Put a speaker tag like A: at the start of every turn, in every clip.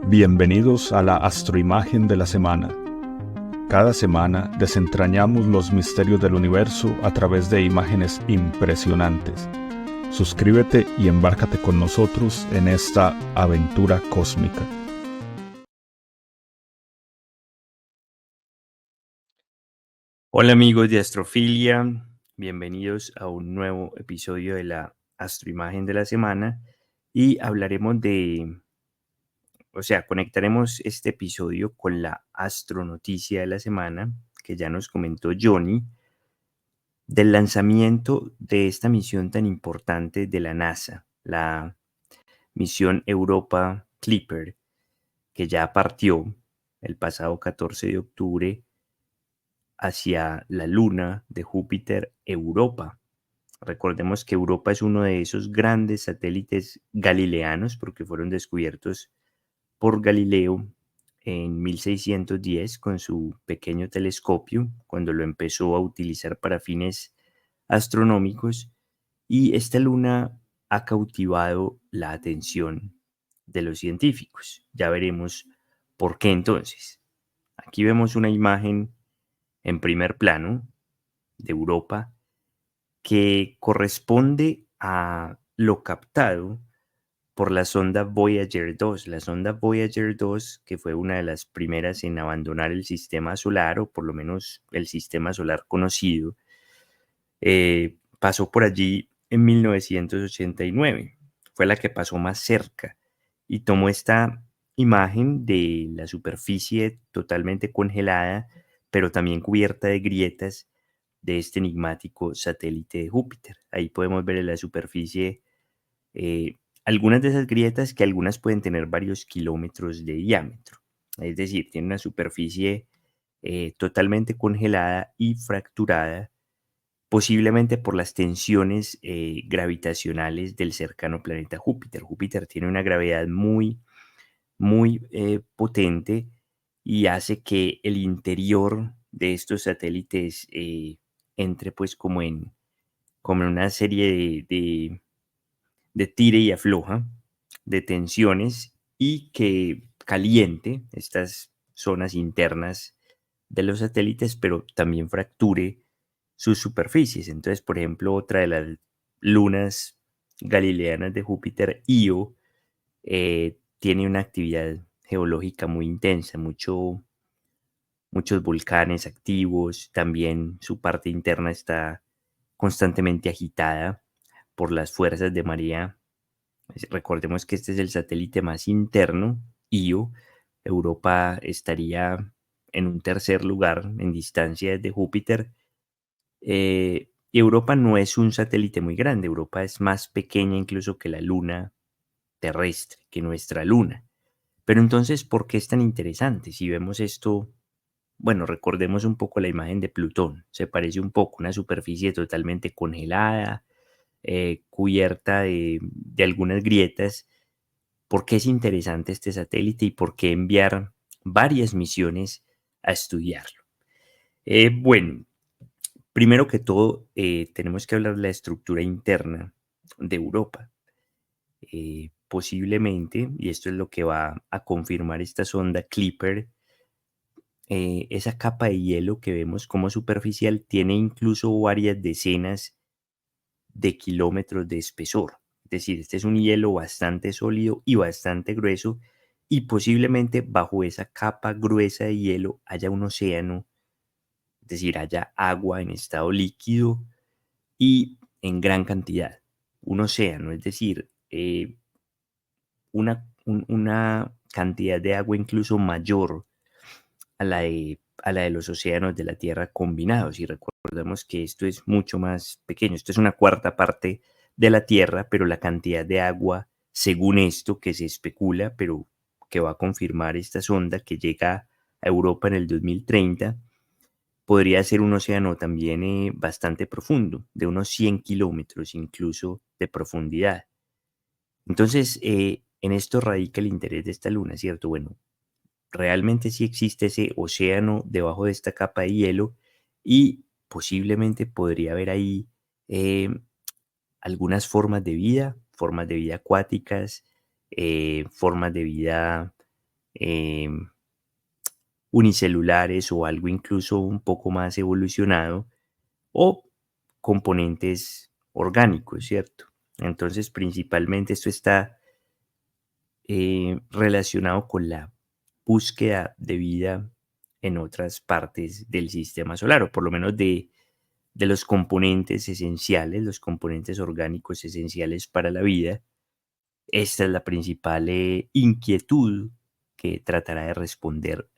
A: Bienvenidos a la astroimagen de la semana. Cada semana desentrañamos los misterios del universo a través de imágenes impresionantes. Suscríbete y embárcate con nosotros en esta aventura cósmica.
B: Hola amigos de Astrofilia, bienvenidos a un nuevo episodio de la astroimagen de la semana y hablaremos conectaremos este episodio con la astronoticia de la semana que ya nos comentó Johnny del lanzamiento de esta misión tan importante de la NASA, la misión Europa Clipper, que ya partió el pasado 14 de octubre hacia la luna de Júpiter Europa. Recordemos que Europa es uno de esos grandes satélites galileanos porque fueron descubiertos por Galileo en 1610 con su pequeño telescopio, cuando lo empezó a utilizar para fines astronómicos, y esta luna ha cautivado la atención de los científicos. Ya veremos por qué entonces. Aquí vemos una imagen en primer plano de Europa que corresponde a lo captado por la sonda Voyager 2. La sonda Voyager 2, que fue una de las primeras en abandonar el sistema solar, o por lo menos el sistema solar conocido, pasó por allí en 1989. Fue la que pasó más cerca y tomó esta imagen de la superficie totalmente congelada, pero también cubierta de grietas de este enigmático satélite de Júpiter. Ahí podemos ver en la superficie algunas de esas grietas, que algunas pueden tener varios kilómetros de diámetro. Es decir, tiene una superficie totalmente congelada y fracturada, posiblemente por las tensiones gravitacionales del cercano planeta Júpiter. Júpiter tiene una gravedad muy potente y hace que el interior de estos satélites entre pues como en una serie de tire y afloja, de tensiones, y que caliente estas zonas internas de los satélites, pero también fracture sus superficies. Entonces, por ejemplo, otra de las lunas galileanas de Júpiter, Io, tiene una actividad geológica muy intensa, muchos volcanes activos, también su parte interna está constantemente agitada por las fuerzas de marea. Recordemos que este es el satélite más interno, Io. Europa estaría en un tercer lugar en distancia desde Júpiter. Y Europa no es un satélite muy grande, Europa es más pequeña incluso que la luna terrestre, que nuestra luna. Pero entonces, ¿por qué es tan interesante? Si vemos esto, bueno, recordemos un poco la imagen de Plutón. Se parece un poco, una superficie totalmente congelada, cubierta de algunas grietas. ¿Por qué es interesante este satélite y por qué enviar varias misiones a estudiarlo? Bueno, primero que todo, tenemos que hablar de la estructura interna de Europa. Posiblemente, y esto es lo que va a confirmar esta sonda Clipper, esa capa de hielo que vemos como superficial tiene incluso varias decenas de kilómetros de espesor. Es decir, este es un hielo bastante sólido y bastante grueso, y posiblemente bajo esa capa gruesa de hielo haya un océano, es decir, haya agua en estado líquido y en gran cantidad. Un océano, es decir, una cantidad de agua incluso mayor a la de los océanos de la Tierra combinados. Y recordemos que esto es mucho más pequeño. Esto es una cuarta parte de la Tierra, pero la cantidad de agua, según esto que se especula, pero que va a confirmar esta sonda que llega a Europa en el 2030, podría ser un océano también bastante profundo, de unos 100 kilómetros incluso de profundidad. Entonces, en esto radica el interés de esta luna, ¿cierto? Bueno, realmente sí existe ese océano debajo de esta capa de hielo, y posiblemente podría haber ahí eh, algunas formas de vida formas de vida acuáticas, formas de vida em, unicelulares o algo incluso un poco más evolucionado, o componentes orgánicos, ¿cierto? Entonces, principalmente esto está relacionado con la búsqueda de vida en otras partes del sistema solar, o por lo menos de los componentes esenciales, los componentes orgánicos esenciales para la vida. Esta es la principal inquietud que tratará de responder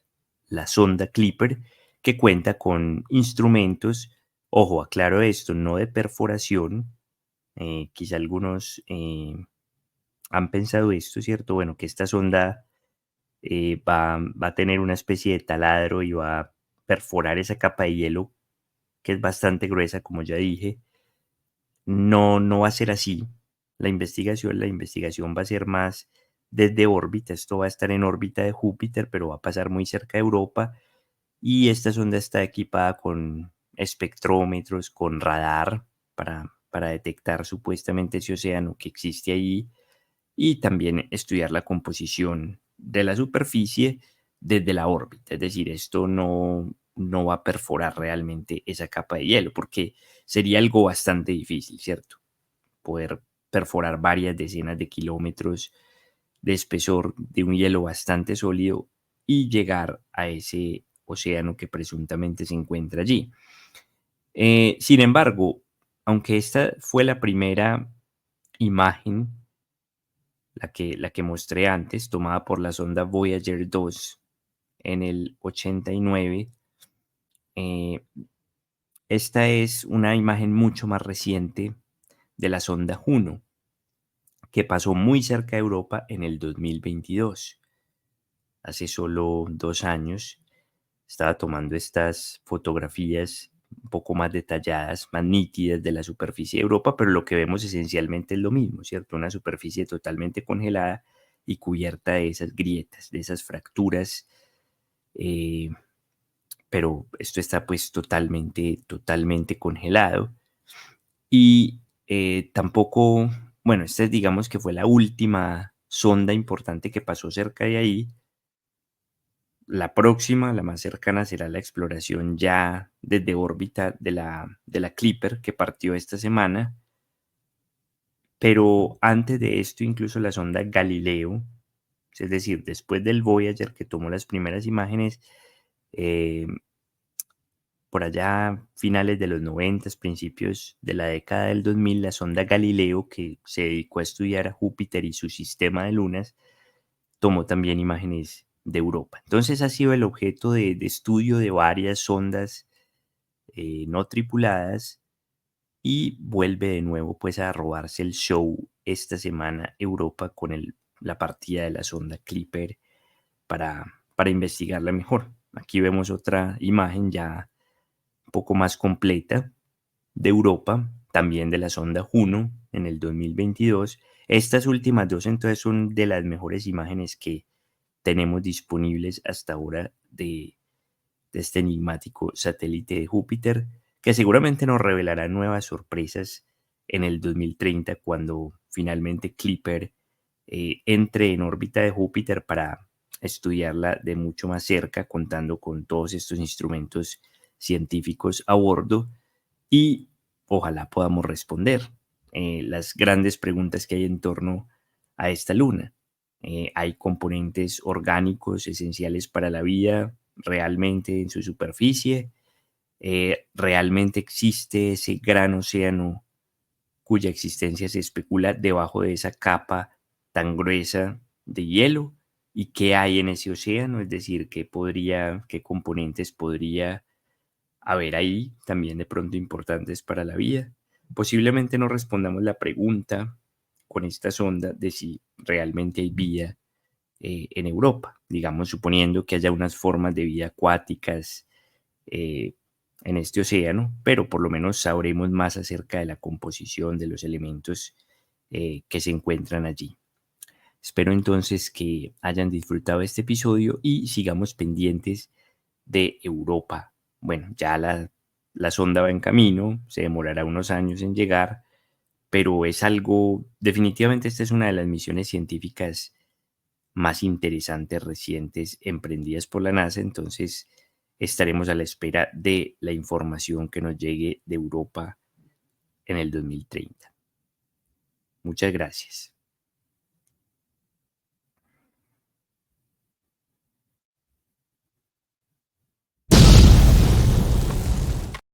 B: la sonda Clipper, que cuenta con instrumentos, ojo, aclaro esto, no de perforación. Quizá algunos han pensado esto, ¿cierto? Bueno, que esta sonda va a tener una especie de taladro y va a perforar esa capa de hielo que es bastante gruesa, como ya dije. No, no va a ser así. La investigación va a ser más desde órbita. Esto va a estar en órbita de Júpiter, pero va a pasar muy cerca de Europa. Y esta sonda está equipada con espectrómetros, con radar para detectar supuestamente ese océano que existe allí, y también estudiar la composición de la superficie desde la órbita. Es decir, esto no va a perforar realmente esa capa de hielo, porque sería algo bastante difícil, ¿cierto? Poder perforar varias decenas de kilómetros de espesor de un hielo bastante sólido y llegar a ese océano que presuntamente se encuentra allí. Sin embargo, aunque esta fue la primera imagen, la que mostré antes, tomada por la sonda Voyager 2 en el 89, eh, esta es una imagen mucho más reciente de la sonda Juno, que pasó muy cerca de Europa en el 2022. Hace solo 2 años estaba tomando estas fotografías un poco más detalladas, más nítidas de la superficie de Europa, pero lo que vemos esencialmente es lo mismo, ¿cierto? Una superficie totalmente congelada y cubierta de esas grietas, de esas fracturas, eh, pero esto está pues totalmente congelado. Y tampoco, bueno, esta digamos que fue la última sonda importante que pasó cerca de ahí. La próxima, la más cercana, será la exploración ya desde órbita de la Clipper, que partió esta semana. Pero antes de esto, incluso la sonda Galileo, es decir, después del Voyager que tomó las primeras imágenes, eh, por allá finales de los 90, principios de la década del 2000, la sonda Galileo, que se dedicó a estudiar a Júpiter y su sistema de lunas, tomó también imágenes de Europa. Entonces ha sido el objeto de estudio de varias sondas no tripuladas, y vuelve de nuevo pues a robarse el show esta semana Europa con la partida de la sonda Clipper para investigarla mejor. Aquí vemos otra imagen ya un poco más completa de Europa, también de la sonda Juno en el 2022. Estas últimas dos entonces son de las mejores imágenes que tenemos disponibles hasta ahora de este enigmático satélite de Júpiter, que seguramente nos revelará nuevas sorpresas en el 2030, cuando finalmente Clipper entre en órbita de Júpiter para estudiarla de mucho más cerca, contando con todos estos instrumentos científicos a bordo, y ojalá podamos responder las grandes preguntas que hay en torno a esta luna. ¿Hay componentes orgánicos esenciales para la vida realmente en su superficie? ¿Realmente existe ese gran océano cuya existencia se especula debajo de esa capa tan gruesa de hielo? ¿Y qué hay en ese océano? Es decir, qué componentes podría haber ahí también de pronto importantes para la vida? Posiblemente no respondamos la pregunta con esta sonda de si realmente hay vida en Europa, digamos, suponiendo que haya unas formas de vida acuáticas eh, en este océano, pero por lo menos sabremos más acerca de la composición de los elementos que se encuentran allí. Espero entonces que hayan disfrutado este episodio y sigamos pendientes de Europa. Bueno, ya la sonda va en camino, se demorará unos años en llegar, pero es algo, definitivamente esta es una de las misiones científicas más interesantes recientes emprendidas por la NASA, entonces estaremos a la espera de la información que nos llegue de Europa en el 2030. Muchas gracias.